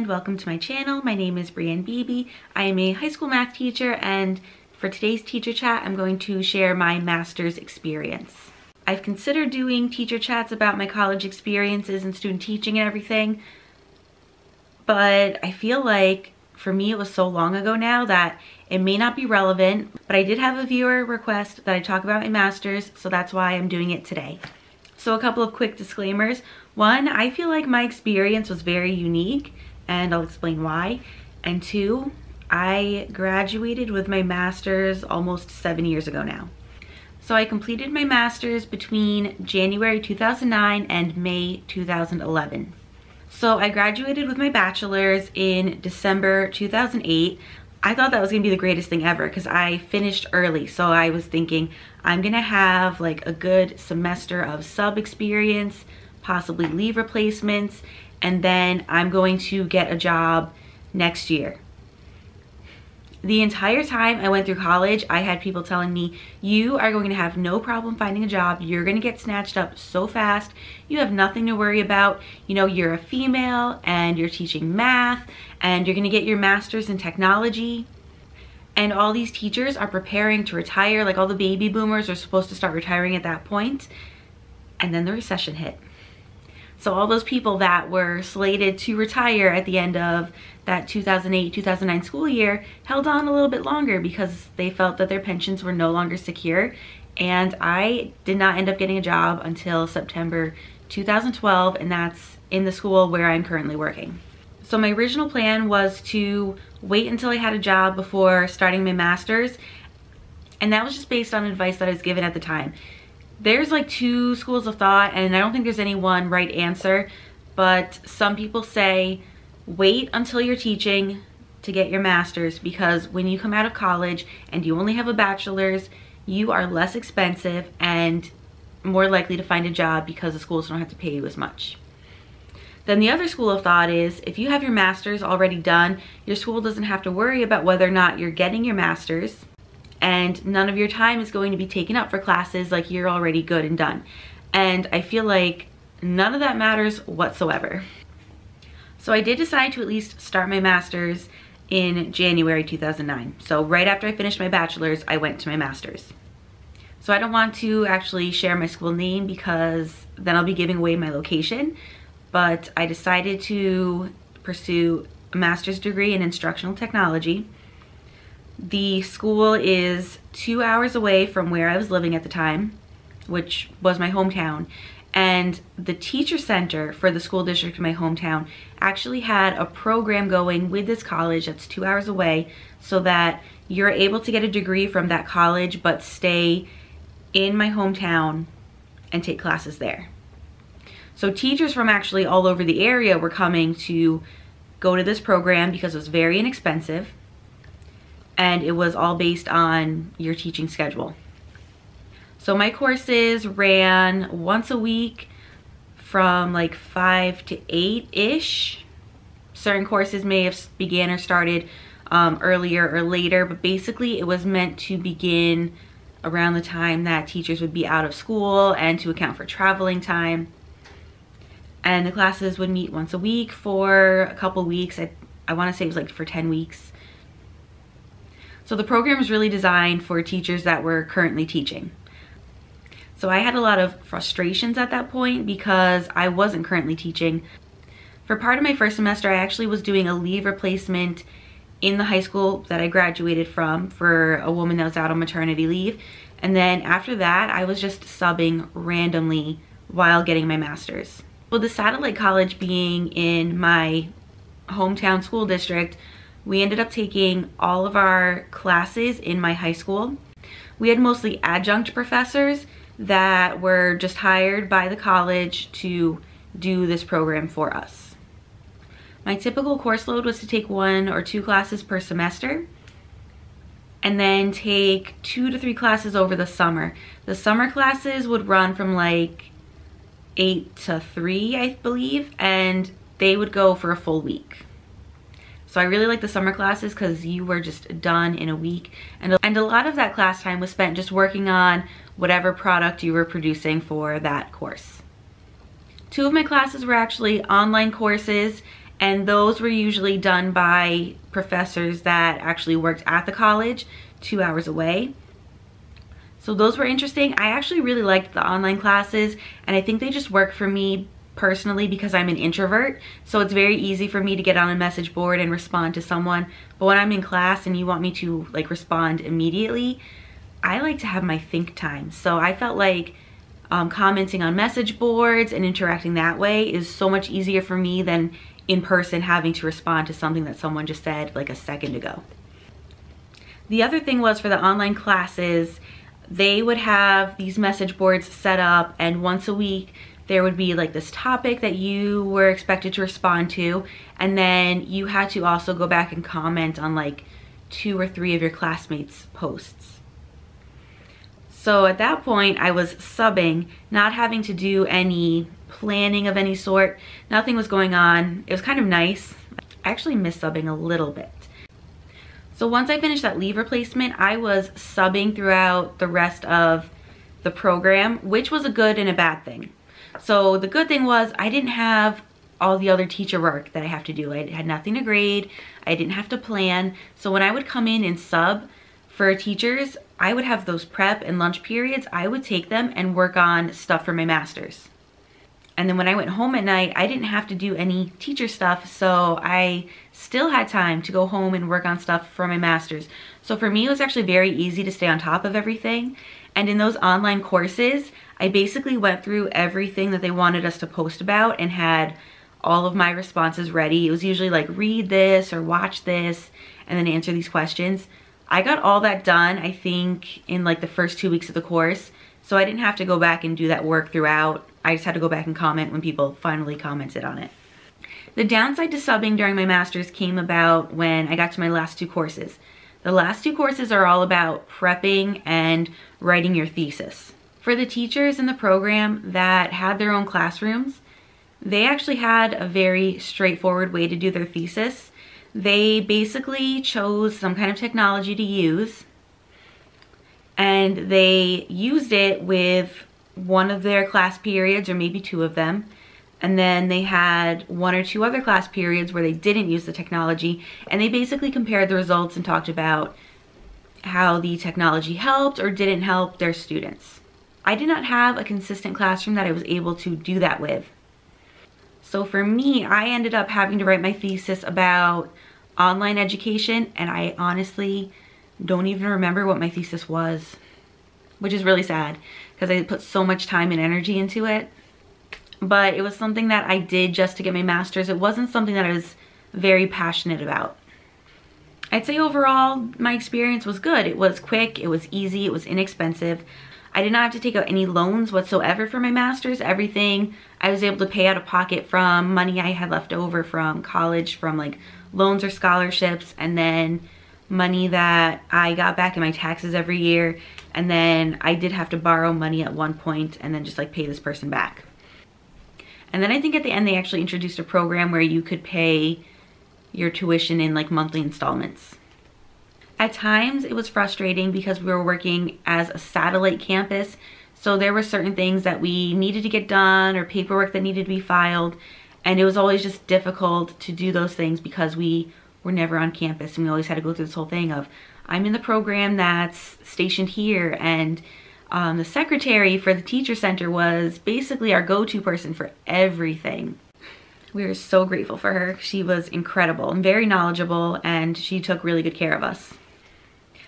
and welcome to my channel. My name is Brianne Beebe. I am a high school math teacher, and for today's teacher chat, I'm going to share my master's experience. I've considered doing teacher chats about my college experiences and student teaching and everything, but I feel like for me it was so long ago now that it may not be relevant, but I did have a viewer request that I talk about my master's, so that's why I'm doing it today. So a couple of quick disclaimers. One, I feel like my experience was very unique, and I'll explain why. And two, I graduated with my master's almost 7 years ago now. So I completed my master's between January 2009 and May 2011. So I graduated with my bachelor's in December 2008. I thought that was gonna be the greatest thing ever because I finished early. So I was thinking I'm gonna have like a good semester of sub experience, possibly leave replacements, and then I'm going to get a job next year. The entire time I went through college, I had people telling me, you are going to have no problem finding a job. You're going to get snatched up so fast. You have nothing to worry about. You know, you're a female and you're teaching math and you're going to get your master's in technology. And all these teachers are preparing to retire. Like all the baby boomers are supposed to start retiring at that point. And then the recession hit. So all those people that were slated to retire at the end of that 2008-2009 school year held on a little bit longer because they felt that their pensions were no longer secure. And I did not end up getting a job until September 2012, and that's in the school where I'm currently working. So my original plan was to wait until I had a job before starting my master's, and that was just based on advice that I was given at the time. There's like two schools of thought, and I don't think there's any one right answer, but some people say wait until you're teaching to get your master's, because when you come out of college and you only have a bachelor's, you are less expensive and more likely to find a job because the schools don't have to pay you as much. Then the other school of thought is if you have your master's already done, your school doesn't have to worry about whether or not you're getting your master's, and none of your time is going to be taken up for classes, like you're already good and done. And I feel like none of that matters whatsoever. So I did decide to at least start my master's in January 2009. So right after I finished my bachelor's, I went to my master's. So I don't want to actually share my school name because then I'll be giving away my location, but I decided to pursue a master's degree in instructional technology. The school is 2 hours away from where I was living at the time, which was my hometown. And the teacher center for the school district in my hometown actually had a program going with this college that's 2 hours away, so that you're able to get a degree from that college but stay in my hometown and take classes there. So teachers from actually all over the area were coming to go to this program because it was very inexpensive. And it was all based on your teaching schedule. So my courses ran once a week from like 5 to 8-ish. Certain courses may have began or started earlier or later, but basically it was meant to begin around the time that teachers would be out of school and to account for traveling time. And the classes would meet once a week for a couple weeks. I want to say it was like for 10 weeks. So the program was really designed for teachers that were currently teaching. So I had a lot of frustrations at that point because I wasn't currently teaching. For part of my first semester, I actually was doing a leave replacement in the high school that I graduated from for a woman that was out on maternity leave. And then after that, I was just subbing randomly while getting my master's. With the satellite college being in my hometown school district, we ended up taking all of our classes in my high school. We had mostly adjunct professors that were just hired by the college to do this program for us. My typical course load was to take 1 or 2 classes per semester and then take 2 to 3 classes over the summer. The summer classes would run from like 8 to 3, I believe, and they would go for a full week. So I really like the summer classes because you were just done in a week. And a lot of that class time was spent just working on whatever product you were producing for that course. 2 of my classes were actually online courses, and those were usually done by professors that actually worked at the college 2 hours away. So those were interesting. I actually really liked the online classes, and I think they just work for me personally because I'm an introvert. So it's very easy for me to get on a message board and respond to someone. But when I'm in class and you want me to like respond immediately, I like to have my think time. So I felt like commenting on message boards and interacting that way is so much easier for me than in person having to respond to something that someone just said like a second ago. The other thing was, for the online classes, they would have these message boards set up, and once a week there would be like this topic that you were expected to respond to, and then you had to also go back and comment on like 2 or 3 of your classmates' posts. So at that point I was subbing, not having to do any planning of any sort. Nothing was going on. It was kind of nice. I actually miss subbing a little bit. So once I finished that leave replacement, I was subbing throughout the rest of the program, which was a good and a bad thing. So the good thing was I didn't have all the other teacher work that I have to do. I had nothing to grade. I didn't have to plan. So when I would come in and sub for teachers, I would have those prep and lunch periods. I would take them and work on stuff for my master's. And then when I went home at night, I didn't have to do any teacher stuff, so I still had time to go home and work on stuff for my master's. So for me, it was actually very easy to stay on top of everything. And in those online courses, I basically went through everything that they wanted us to post about and had all of my responses ready. It was usually like, read this or watch this and then answer these questions. I got all that done, I think, in like the first 2 weeks of the course. So I didn't have to go back and do that work throughout. I just had to go back and comment when people finally commented on it. The downside to subbing during my master's came about when I got to my last 2 courses. The last 2 courses are all about prepping and writing your thesis. For the teachers in the program that had their own classrooms, they actually had a very straightforward way to do their thesis. They basically chose some kind of technology to use, and they used it with one of their class periods, or maybe 2 of them, and then they had 1 or 2 other class periods where they didn't use the technology, and they basically compared the results and talked about how the technology helped or didn't help their students. I did not have a consistent classroom that I was able to do that with. So for me, I ended up having to write my thesis about online education, and I honestly don't even remember what my thesis was, which is really sad because I put so much time and energy into it. But it was something that I did just to get my master's. It wasn't something that I was very passionate about. I'd say overall my experience was good. It was quick, it was easy, it was inexpensive. I did not have to take out any loans whatsoever for my master's. Everything I was able to pay out of pocket from money I had left over from college, from like loans or scholarships, and then money that I got back in my taxes every year. And then I did have to borrow money at one point and then just like pay this person back. And then I think at the end they actually introduced a program where you could pay your tuition in like monthly installments. At times it was frustrating because we were working as a satellite campus, so there were certain things that we needed to get done or paperwork that needed to be filed, and it was always just difficult to do those things because we were never on campus, and we always had to go through this whole thing of, I'm in the program that's stationed here, and the secretary for the teacher center was basically our go-to person for everything. We were so grateful for her. She was incredible and very knowledgeable, and she took really good care of us.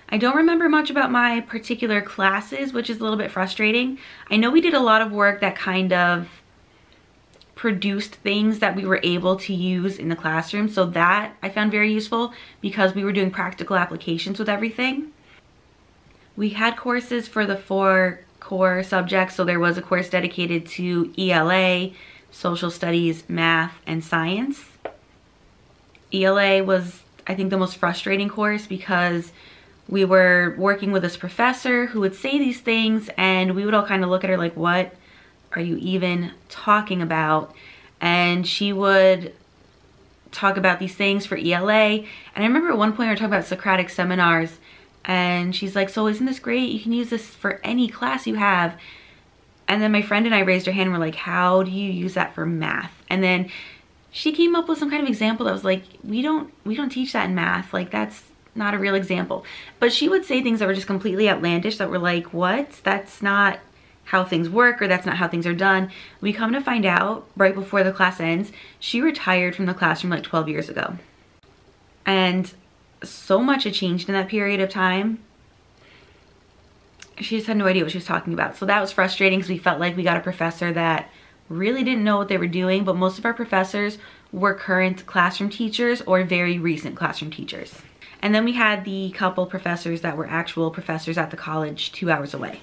I don't remember much about my particular classes, which is a little bit frustrating. I know we did a lot of work that kind of produced things that we were able to use in the classroom, so that I found very useful because we were doing practical applications with everything. We had courses for the 4 core subjects, so there was a course dedicated to ELA, social studies, math, and science. ELA was, I think, the most frustrating course because we were working with this professor who would say these things and we would all kind of look at her like, what are you even talking about? And she would talk about these things for ELA. And I remember at one point we were talking about Socratic seminars, and she's like, so isn't this great? You can use this for any class you have. And then my friend and I raised our hand and we're like, how do you use that for math? And then she came up with some kind of example that was like, we don't teach that in math. Like, that's not a real example. But she would say things that were just completely outlandish, that were like, what? That's not how things work, or that's not how things are done. We come to find out right before the class ends, she retired from the classroom like 12 years ago. And so much had changed in that period of time. She just had no idea what she was talking about. So that was frustrating, because we felt like we got a professor that really didn't know what they were doing, but most of our professors were current classroom teachers or very recent classroom teachers. And then we had the couple professors that were actual professors at the college 2 hours away.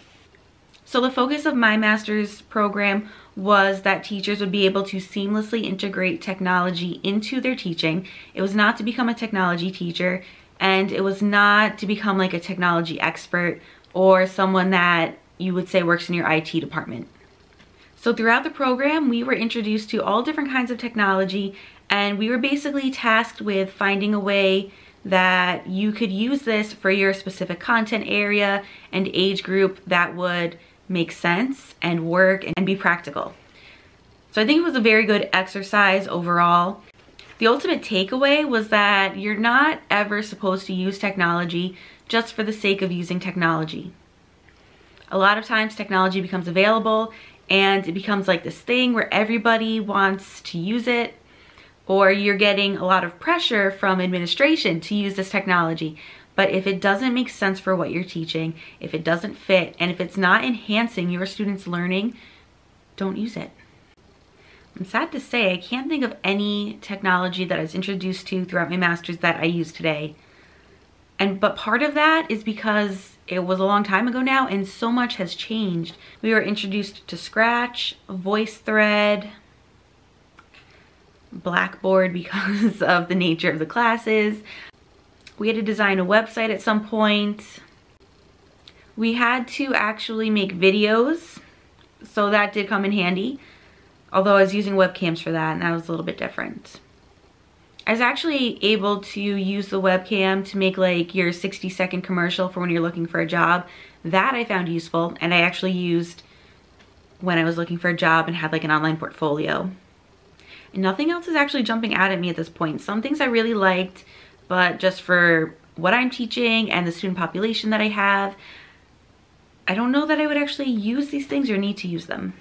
So the focus of my master's program was that teachers would be able to seamlessly integrate technology into their teaching. It was not to become a technology teacher, and it was not to become like a technology expert or someone that you would say works in your IT department. So throughout the program, we were introduced to all different kinds of technology, and we were basically tasked with finding a way that you could use this for your specific content area and age group that would make sense and work and be practical. So I think it was a very good exercise overall. The ultimate takeaway was that you're not ever supposed to use technology just for the sake of using technology. A lot of times technology becomes available and it becomes like this thing where everybody wants to use it, or you're getting a lot of pressure from administration to use this technology. But if it doesn't make sense for what you're teaching, if it doesn't fit, and if it's not enhancing your students' learning, don't use it. I'm sad to say I can't think of any technology that I was introduced to throughout my master's that I use today. But part of that is because it was a long time ago now, and so much has changed. We were introduced to Scratch, VoiceThread, Blackboard because of the nature of the classes. We had to design a website at some point. We had to actually make videos, so that did come in handy. Although I was using webcams for that, and that was a little bit different. I was actually able to use the webcam to make like your 60-second commercial for when you're looking for a job. That I found useful, and I actually used when I was looking for a job and had like an online portfolio. And nothing else is actually jumping out at me at this point. Some things I really liked, but just for what I'm teaching and the student population that I have, I don't know that I would actually use these things or need to use them.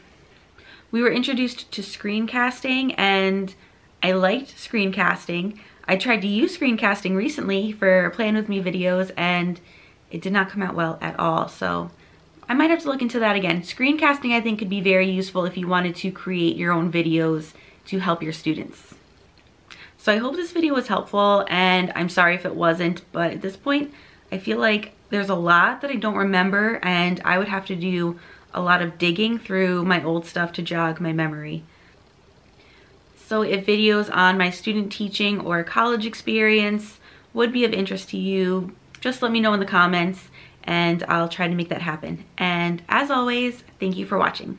We were introduced to screencasting, and I liked screencasting. I tried to use screencasting recently for Plan With Me videos, and it did not come out well at all. So I might have to look into that again. Screencasting, I think, could be very useful if you wanted to create your own videos to help your students. So I hope this video was helpful, and I'm sorry if it wasn't, but at this point, I feel like there's a lot that I don't remember, and I would have to do a lot of digging through my old stuff to jog my memory. So if videos on my student teaching or college experience would be of interest to you, just let me know in the comments, and I'll try to make that happen. And as always, thank you for watching.